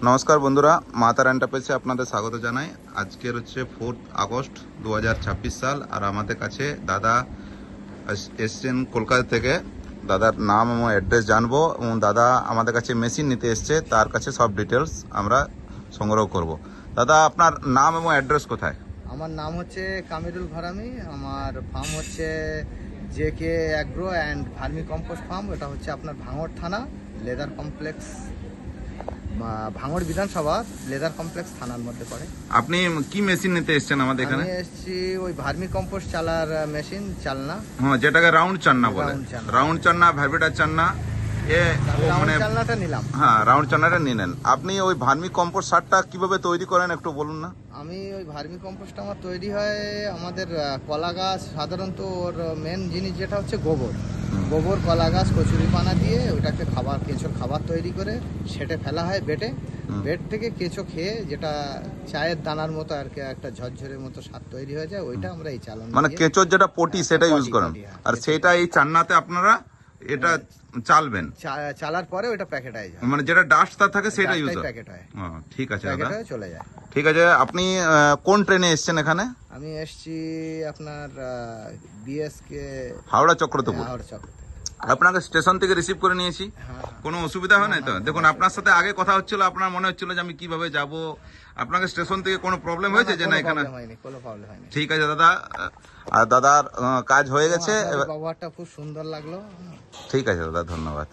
নমস্কার বন্ধুরা, মা তারা এন্টারপ্রাইজে আপনাদের স্বাগত জানাই। আজকের হচ্ছে 4 আগস্ট 2026 সাল। আর আমাদের কাছে দাদা এসছেন কলকাতা থেকে। দাদার নাম এবং অ্যাড্রেস জানবো, এবং দাদা আমাদের কাছে মেশিন নিতে এসছে, তার কাছে সব ডিটেলস আমরা সংগ্রহ করব। দাদা, আপনার নাম এবং অ্যাড্রেস কোথায়? আমার নাম হচ্ছে কামিরুল ঘরামি। আমার ফার্ম হচ্ছে JK agro and vermicompost farm. এটা হচ্ছে আপনার ভাঙড় থানা, লেদার কমপ্লেক্স, ভাঙড় বিধানসভা লেদার কমপ্লেক্স থানার মধ্যে পড়ে। আপনি কি মেশিন নিতে এসছেন আমাদের এখানে? আমি এসেছি ওই ভার্মি কম্পোস্ট চালার মেশিন, চালনা। হ্যাঁ, যেটাকে রাউন্ড চান্না বলে। রাউন্ড চান্না, ভাইব্রেটার চান্না, মানে চালনাটা নিলাম। হ্যাঁ, রাউন্ড চান্নাটা নিলেন। আপনি ওই ভার্মি কম্পোস্ট সারটা কিভাবে তৈরি করেন একটু বলুন না। আমি ওই ভার্মি কম্পোস্ট আমার তৈরি হয় আমাদের কলা গাছ, সাধারণত ওর মেন জিনিস যেটা হচ্ছে গোবর। গোবর, কলা গাছ, কচুরিপানা দিয়ে ওটাকে খাবার, কেঁচোর খাবার তৈরি করে সেটে ফেলা হয় বেটে। বেড থেকে কেঁচো খেয়ে যেটা চায়ের দানার মতো আর কি একটা ঝরঝরের মতো স্বাদ তৈরি হয়ে যায়, ওইটা আমরা এই চালনা মানে কেঁচোর যেটা পটি সেটা ইউজ করেন, আর সেটা এই চান্নাতে আপনারা এটা চালবেন। চালার পরে ওইটা প্যাকেট হয়ে যায়, মানে যেটা ডাস্ট থাকে সেটা ইউজ হয়। প্যাকেট হয়। ঠিক আছে প্যাকেট দাদা, হয়ে চলে যায়। ঠিক আছে। আপনি কোন ট্রেনে এসেছেন এখানে? আমি এসছি আপনার বিএসকে হাওড়া চক্রতপুর। হাওড়া চক্র। আপনাকে স্টেশন থেকে রিসিভ করে নিয়েছি, হ্যাঁ। কোনো অসুবিধা হয় না তো? দেখুন, আপনার সাথে আগে কথা হচ্ছিল, আপনার মনে হচ্ছিল যে আমি কিভাবে যাব। আপনাকে স্টেশন থেকে কোনো প্রবলেম হয়েছে যে না এখানে? কোনো প্রবলেম হয়নি। ঠিক আছে দাদা, আর দাদার কাজ হয়ে গেছে। ব্যবহারটা খুব সুন্দর লাগলো। ঠিক আছে দাদা, ধন্যবাদ।